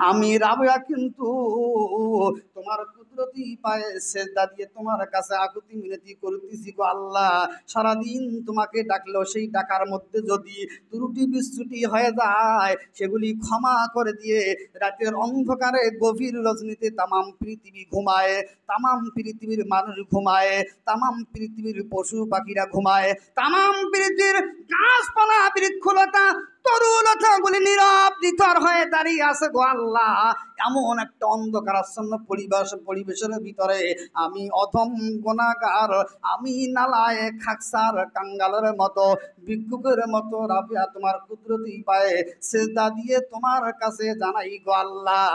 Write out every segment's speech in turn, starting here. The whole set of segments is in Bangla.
আমি রাবেয়া কিন্তু তোমার কুদরতি পায়ে সেজদা দিয়ে তোমার কাছে আকুতি মিনতি করতেছি গো আল্লাহ। সারাদিন তোমাকে ডাকলেও সেই ডাকার মধ্যে যদি ত্রুটি বিচ্যুতি হয়ে যায় সেগুলি ক্ষমা করে দিয়ে রাতের অন্ধকারে গভীর রজনীতে তামাম পৃথিবী ঘুমায়, তামাম পৃথিবীর মানুষ ঘুমায়, তামাম পৃথিবীর পশু পাখিরা ঘুমায়, তামাম পৃথিবীর গাছপালা বৃক্ষলতা তরুলতাগুলি নীরব নিথর হয়ে দাঁড়িয়ে আছে গো আল্লাহ। এমন একটা অন্ধকারাচ্ছন্ন পরিবেশের ভিতরে আমি অধম গুনাহগার, আমি নালায় খাকসার কাঙ্গালের মতো ভিক্ষুকের মতো রাবেয়া তোমার কুদরতি পায়ে সেজদা দিয়ে তোমার কাছে জানাই গো আল্লাহ,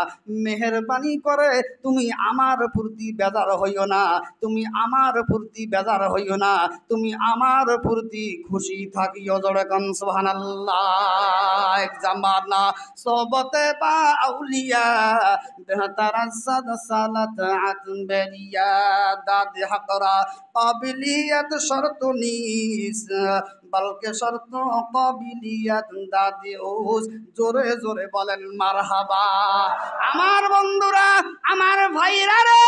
মেহেরবানি করে তুমি আমার প্রতি বেজার হইও না, তুমি আমার প্রতি বেজার হইও না, তুমি আমার প্রতি খুশি থাকিও। জোরে কোন সুবহানাল্লাহ। এক জামানা সোবতে বা আউলিয়া বেহতার সাদ সালাত আতবেরিয়া দাদ হকরা কাবিলিয়ত শর্ত নিস বলকে শর্ত কাবিলিয়ত দাদি উস। জোরে জোরে বলেন মারহাবা। আমার বন্ধুরা, আমার ভাইরা রে,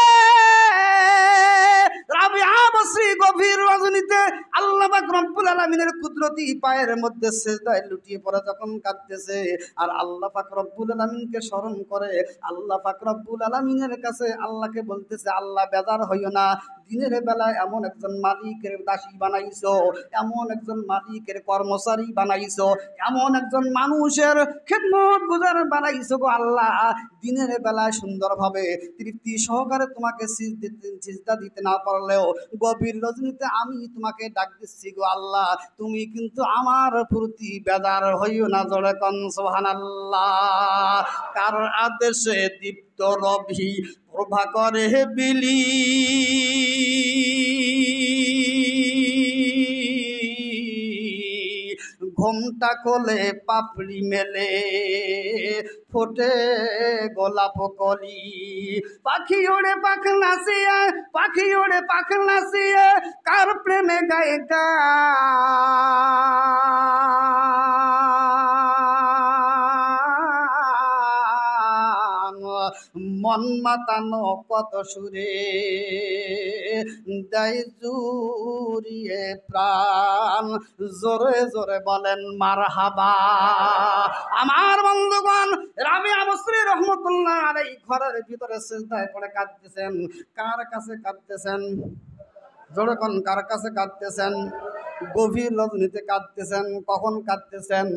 রাবেয়া বসরি গভীর রজনীতে আল্লাহ পাক রব্বুল আলামিনের কুদরতি পায়ের মধ্যে সেজদায় লুটিয়ে পড়ে যখন কাঁদতেছে আর আল্লাহ পাক রব্বুল আলামিনকে স্মরণ করে, আল্লাহ পাক রব্বুল আলামিনের কাছে আল্লাহকে বলতেছে, আল্লাহ বেজার হইও না, দিনের বেলায় এমন একজন মালিকের দাসী বানাইছো, এমন একজন মালিকের কর্মচারী বানাইছো, এমন একজন মানুষের খেদমত গুজার বানাইছো গো আল্লাহ। দিনের বেলায় সুন্দরভাবে তৃপ্তি সহকারে তোমাকে সিজদা দিতে না পারলেও গভীর রজনীতে আমি তোমাকে ডাক দিচ্ছি গো আল্লাহ, তুমি কিন্তু আমার প্রতি বেজার হইও না। জোরে কোন সুবহানাল্লাহ। কার আদেশে দীপ্ত রবি প্রভা করে বিলি, ঘোমটা খোলে পাপড়ি মেলে ফোটে গোলাপ কলি, পাখি ওড়ে পাখ নাচিয়ে, পাখি ওড়ে পাখ নাচিয়ে কার প্রেমে গায়ে মন মাতানো কত সুরে দেয় জুড়িয়ে প্রাণ। জোরে জোরে বলেন মারহাবা। আমার বন্ধুগণ, রাবেয়া বসরি রহমতুল্লাহ আলাইহি ঘরের ভিতরে সিজদায় পড়ে কাঁদতেছেন। কার কাছে কাঁদতেছেন? জোরে কোন, কার কাছে কাঁদতেছেন? গভীর রজনীতে কাঁদতেছেন। কখন কাঁদতেছেন?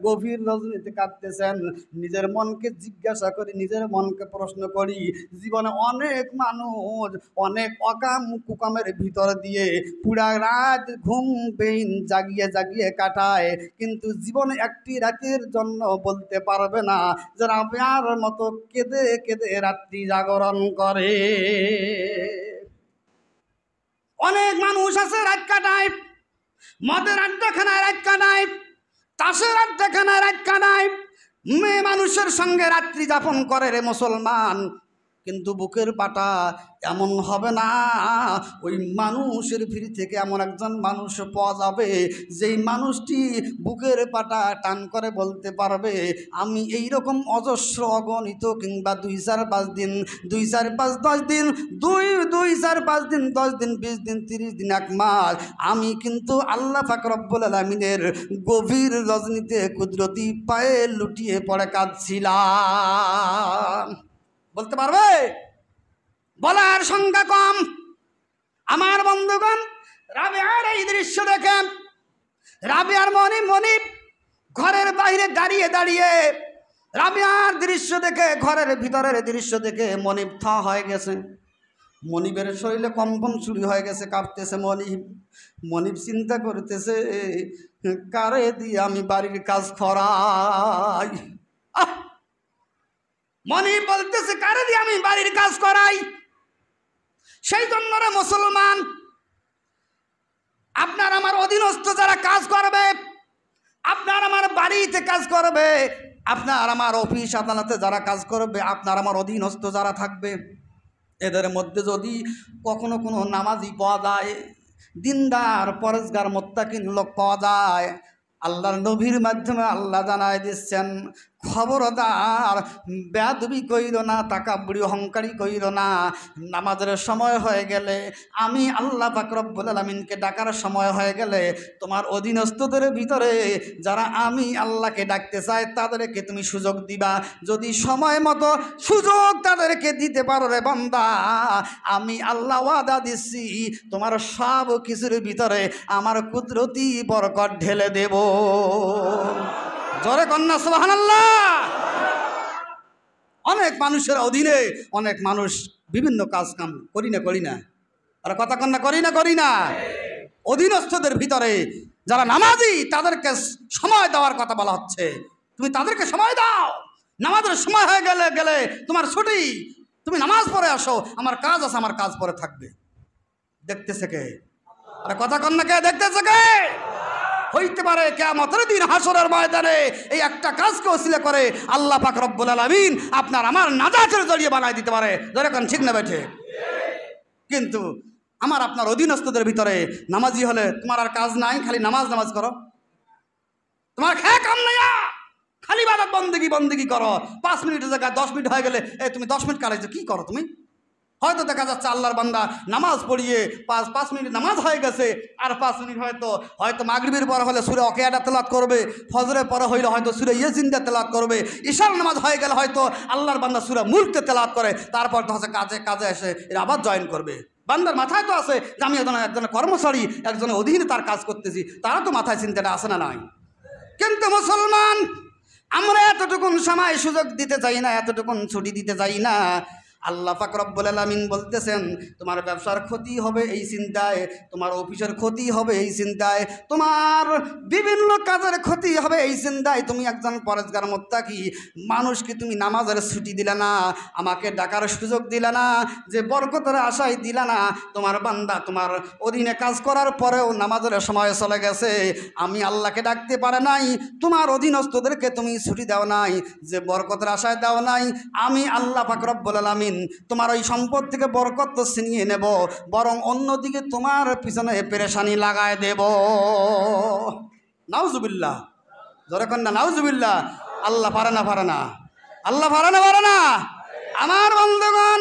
গভীর রজনীতে কাঁদতেছেন। নিজের মনকে জিজ্ঞাসা করি, নিজের মনকে প্রশ্ন করি, জীবনে অনেক মানুষ অনেক অকাম কুকামের ভিতর দিয়ে পুরা রাত ঘুমবিহীন জাগিয়ে জাগিয়ে কাটায়, কিন্তু জীবনে একটি রাতের জন্য বলতে পারবে না যে রাবেয়ার মতো কেঁদে কেঁদে রাত্রি জাগরণ করে। অনেক মানুষ আছে রাত কাটায়, মদের আড্ডাখানায় রাত কাটায়, তাসের আড্ডাখানায় রাত কাটায়, মেয়ে মানুষের সঙ্গে রাত্রি যাপন করে রে মুসলমান। কিন্তু বুকের পাটা এমন হবে না। ওই মানুষের ভিড় থেকে এমন একজন মানুষ পাওয়া যাবে যেই মানুষটি বুকের পাটা টান করে বলতে পারবে, আমি এই রকম অজস্র অগণিত কিংবা 2-4-5 দিন, 2-4-5-10 দিন, 2-4-5 দিন, 10 দিন, 20 দিন, 30 দিন, 1 মাস আমি কিন্তু আল্লাহ পাক রব্বুল আলামিনের গভীর রজনীতে কুদরতি পায়ে লুটিয়ে পড়ে কাঁদছিলাম। বলতে পারবে? বলার সংখ্যা কম। আমার বন্ধুগণ, রাবেয়ার এই দৃশ্য দেখে রাবেয়ার মনিব ঘরের বাইরে দাঁড়িয়ে দাঁড়িয়ে রাবেয়ার দৃশ্য দেখে, ঘরের ভিতরের দৃশ্য দেখে মনিব থা হয়ে গেছে। মনিবের শরীরে কম্পন শুরু হয়ে গেছে, কাঁপতেছে মনিব চিন্তা করতেছে, কারে দিয়ে আমি বাড়ির কাজ করাই। মনিব বলতেছে, কারে দিয়ে আমি বাড়ির কাজ করাই? সেই জন্য রে মুসলমান, আপনার আমার অধীনস্থ যারা কাজ করবে, আপনার আমার বাড়িতে কাজ করবে, আপনার আমার অফিস আদালতে যারা কাজ করবে, আপনার আমার অধীনস্থ যারা থাকবে, এদের মধ্যে যদি কখনো কোনো নামাজি পাওয়া যায়, দিনদার পরেজগার মুত্তাকিন লোক পাওয়া যায়, আল্লাহর নবীর মাধ্যমে আল্লাহ জানায় দিচ্ছেন, খবরদার বেয়াদবি কইর না, তাকাব্বুরি অহংকারী কইর না। নামাজের সময় হয়ে গেলে, আমি আল্লাহ পাক রব্বুল আলামিনকে ডাকার সময় হয়ে গেলে, তোমার অধীনস্থদের ভিতরে যারা আমি আল্লাহকে ডাকতে চায় তাদেরকে তুমি সুযোগ দিবা। যদি সময় মতো সুযোগ তাদেরকে দিতে পারো রে বান্দা, আমি আল্লাহ ওয়াদা দিচ্ছি তোমার সব কিছুর ভিতরে আমার কুদরতি বরকত ঢেলে দেব। জোরে কন্যা সুবহানাল্লাহ। অনেক মানুষের অধীনে অনেক মানুষ বিভিন্ন কাজ কাম করি না আর কথা কন্যা করি না। অধীনস্থদের ভিতরে যারা নামাজি তাদেরকে সময় দেওয়ার কথা বলা হচ্ছে। তুমি তাদেরকে সময় দাও। নামাজের সময় হয়ে গেলে তোমার ছুটি, তুমি নামাজ পড়ে আসো, আমার কাজ আছে, আমার কাজ পরে থাকবে। দেখতেছে কে? আর কথা কন্যা কে দেখতেছে কে? হইতে পারে কিয়ামতের দিন হাসরের ময়দানে এই একটা কাজকে ওসিলা করে আল্লাহ পাক রব্বুল আলামিন আপনার আমার নাজাতের জড়িয়ে বানাই দিতে পারে। যেরকম ঠিক না বেঠে? কিন্তু আমার আপনার অধীনস্থদের ভিতরে নামাজি হলে তোমার আর কাজ নাই, খালি নামাজ করো। তোমার খেয়ে কাম নাই, খালি ইবাদত বন্দেগি করো। 5 মিনিটের জায়গায় 10 মিনিট হয়ে গেলে তুমি 10 মিনিট কাটাইছো, কি করো তুমি? হয়তো দেখা যাচ্ছে আল্লাহর বান্দা নামাজ পড়িয়ে 5 মিনিট নামাজ হয়ে গেছে, আর 5 মিনিট হয়তো মাগরিবের পর হলে সূরা ওয়াকিয়া তেলাওয়াত করবে, ফজরের পরে হইলে হয়তো সূরা ইয়াসিন তেলাওয়াত করবে, ঈশার নামাজ হয়ে গেলে হয়তো আল্লাহর বান্দা সূরা মুলক তেলাওয়াত করে, তারপর তো হচ্ছে কাজে এসে এরা আবার জয়েন করবে। বান্দার মাথায় তো আছে যে আমি একজনের কর্মচারী, একজনের অধীনে তার কাজ করতেছি, তারা তো মাথায় চিন্তাটা আসে না নাই? কিন্তু মুসলমান আমরা এতটুকুন সময় সুযোগ দিতে চাই না, এতটুকুন ছুটি দিতে চাই না। আল্লাহ পাক রব্বুল আলামিন বলতেছেন তোমার ব্যবসার ক্ষতি হবে এই চিন্তায়, তোমার অফিসের ক্ষতি হবে এই চিন্তায়, তোমার বিভিন্ন কাজের ক্ষতি হবে এই চিন্তায় তুমি একজন পরেজগার মুত্তাকি মানুষকে তুমি নামাজের ছুটি দিলে না, আমাকে ডাকার সুযোগ দিলে না, যে বরকতের আশায় দিলে না। তোমার বান্দা তোমার অধীনে কাজ করার পরেও নামাজের সময় চলে গেছে, আমি আল্লাহকে ডাকতে পারে নাই, তোমার অধীনস্থদেরকে তুমি ছুটি দাও নাই, যে বরকতের আশায় দাও নাই, আমি আল্লাহ পাক রব্বুল আলামিন তোমার ওই সম্পদ থেকে বরকত তো ছিনিয়ে নেব, বরং অন্যদিকে তোমার পিছনে পেরেশানি লাগায় দেব। নাউজুবিল্লাহ। জোরে কন্যা নাউজুবিল্লাহ। আল্লাহ পারে না, আল্লাহ পারে না। আমার বন্ধুগণ,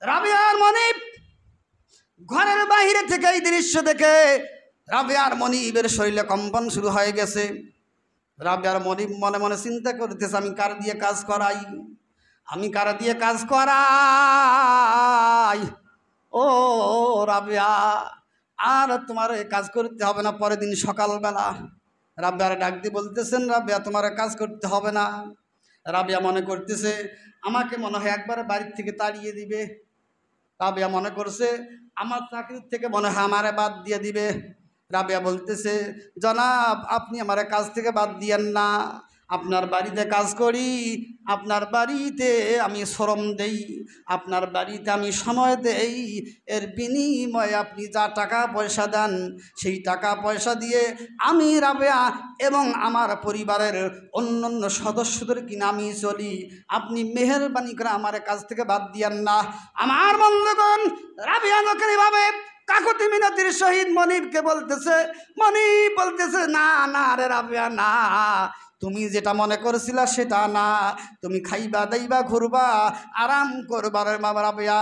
রাবিয়ার মনিব ঘরের বাইরে থেকে এই দৃশ্য দেখে রাবিয়ার মনিবের শরীরে কম্পন শুরু হয়ে গেছে। রাবিয়ার মনিব মনে মনে চিন্তা করতেছে, আমি কার দিয়ে কাজ করাই, আমি কারা দিয়ে কাজ করাই। ও রাবিয়া, আর তোমার কাজ করতে হবে না। পরের দিন সকালবেলা রাবিয়ার ডাক দিয়ে বলতেছেন, রাবিয়া তোমার কাজ করতে হবে না। রাবিয়া মনে করতেছে আমাকে মনে হয় একবারে বাড়ির থেকে তাড়িয়ে দিবে। রাবিয়া মনে করছে আমার চাকরির থেকে মনে হয় আমারে বাদ দিয়ে দিবে। রাবিয়া বলতেছে, জনাব আপনি আমার কাজ থেকে বাদ দিয়েন না, আপনার বাড়িতে কাজ করি, আপনার বাড়িতে আমি শ্রম দেই, আপনার বাড়িতে আমি সময় দেই, এর বিনিময়ে আপনি যা টাকা পয়সা দেন সেই টাকা পয়সা দিয়ে আমি রাবেয়া এবং আমার পরিবারের অন্যান্য সদস্যদের কিনা আমি চলি, আপনি মেহেরবানি করে আমার কাজ থেকে বাদ দিয়েন না। আমার বন্ধুগণ, রাবেয়া যখন এভাবে কাকুতি মিনতির সহিত মনিবকে বলতেছে, মনিব বলতেছে, না না রে রাবেয়া না, তুমি যেটা মনে করেছিলা সেটা না, তুমি খাইবা দাইবা ঘুরবা আরাম করবা রে বাবা রাবেয়া,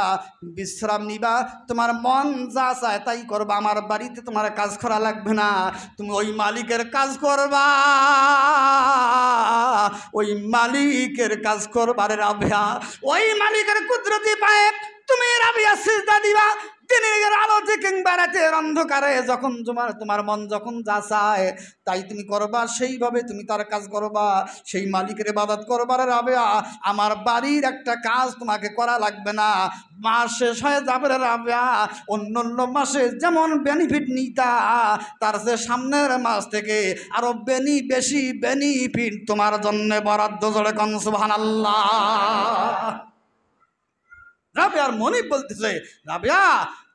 বিশ্রাম নিবা, তোমার মন যা চায় তাই করবা, আমার বাড়িতে তোমার কাজ করা লাগবে না, তুমি ওই মালিকের কাজ করবা, ওই মালিকের কাজ করবা রে রাবেয়া, ওই মালিকের কুদরতি পায়ে তুমি রাবেয়া সিজদা দিবা। দিনের আলোতে কিংবা রাতের অন্ধকারে যখন তোমার মন যখন যা চায় তাই তুমি করবা, সেইভাবে তুমি তার কাজ করবা, সেই মালিকের ইবাদত করবা রে রাবেয়া। আমার বাড়ির একটা কাজ তোমাকে করা লাগবে না, মাস শেষ হয়ে যাবে রে রাবেয়া, অন্য মাসে যেমন বেনিফিট নিতা তার যে সামনের মাস থেকে আরো বেশি বেনিফিট তোমার জন্য বরাদ্দ। জোরে কোন সুবহানাল্লাহ। রাবেয়ার মনিব বলতেছে, রাবেয়া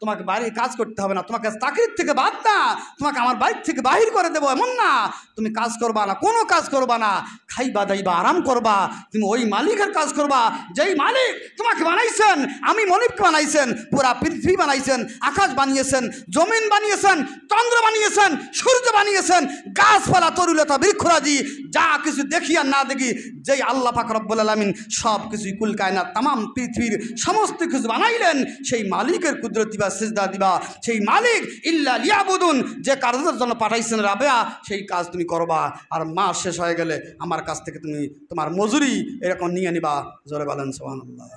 তোমাকে বাড়ির কাজ করতে হবে না, তোমাকে চাকরির থেকে বাদ না, তোমাকে আমার বাড়ির থেকে বাহির করে দেবো এমন না। তুমি কাজ করবা না, কোনো কাজ করবা না, খাইবা দাইবা আরাম করবা, তুমি ওই মালিকের কাজ করবা যেই মালিক তোমাকে বানাইছেন। আমি মনিবকে বানাইছেন, পুরা পৃথিবী বানাইছেন, আকাশ বানিয়েছেন, জমিন বানিয়েছেন, চন্দ্র বানিয়েছেন, সূর্য বানিয়েছেন, গাছপালা তরুলতা বৃক্ষরাজি যা কিছু দেখি আর না দেখি, যেই আল্লাহ পাক রব্বুল আলামিন সব কিছুই কুল কায়নাত তামাম পৃথিবীর সমস্ত কিছু বানাইলেন, সেই মালিকের কুদরত দিবা, সিজদা দিবা। সেই মালিক ইল্লা লিয়াবুদুন, যে কাজের জন্য পাঠাইছেন রাবেয়া, সেই কাজ তুমি করবা। আর মাস শেষ হয়ে গেলে আমার কাছ থেকে তুমি তোমার মজুরি এরকম নিয়ে নিবা। জোরে বলেন সুবহানাল্লাহ,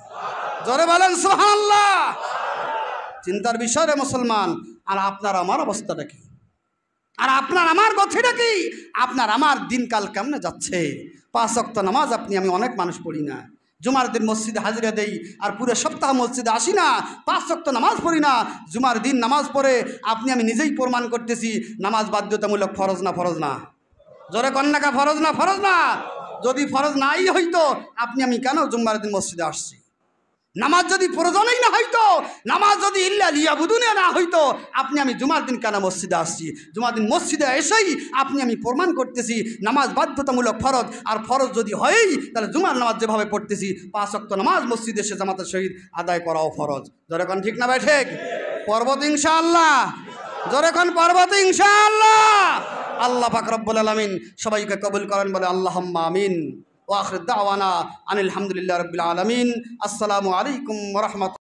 জোরে বলেন সুবহানাল্লাহ। চিন্তার বিষয় রে মুসলমান। আর আপনার আমার অবস্থাটা কি? আর আপনার আমার গতিটা কি? আপনার আমার দিনকাল কেমনে যাচ্ছে? 5 ওয়াক্ত নামাজ আপনি আমি অনেক মানুষ পড়ি না, জুমার দিন মসজিদে হাজিরা দেই আর পুরো সপ্তাহ মসজিদে আসি না, 5 ওয়াক্ত নামাজ পড়ি না। জুমার দিন নামাজ পড়ে আপনি আমি নিজেই প্রমাণ করতেছি নামাজ বাধ্যতামূলক, ফরজ না ফরজ না? জোরে কন্যাকা, ফরজ না ফরজ না? যদি ফরজ নাই হইতো আপনি আমি কেন জুমার দিন মসজিদে আসছি? নামাজ যদি প্রয়োজনই না হইতো, নামাজ যদি ইল্লা লিয়াবুদুনে না হইতো, আপনি আমি জুমার দিন কেন মসজিদে আসছি? জুমার দিন মসজিদে এসেই আপনি আমি প্রমাণ করতেছি নামাজ বাধ্যতামূলক, ফরজ। আর ফরজ যদি হয়ই তাহলে জুমার নামাজ যেভাবে পড়তেছি 5 ওয়াক্ত নামাজ মসজিদে এসে জামাতের সহিত আদায় করাও ফরজ। যখন ঠিক না ভাই ঠিক? পর্বত ইনশাআল্লাহ, যখন পর্বত ইনশাআল্লাহ। আল্লাহ পাক রব্বুল আলামিন সবাইকে কবুল করেন বলে আল্লাহুম্মা আমিন। ওয়া আখির দাওয়ানা আনিল হামদুলিল্লাহি রাব্বিল আলামিন। আসসালামু আলাইকুম ওয়া রাহমাতুল্লাহ।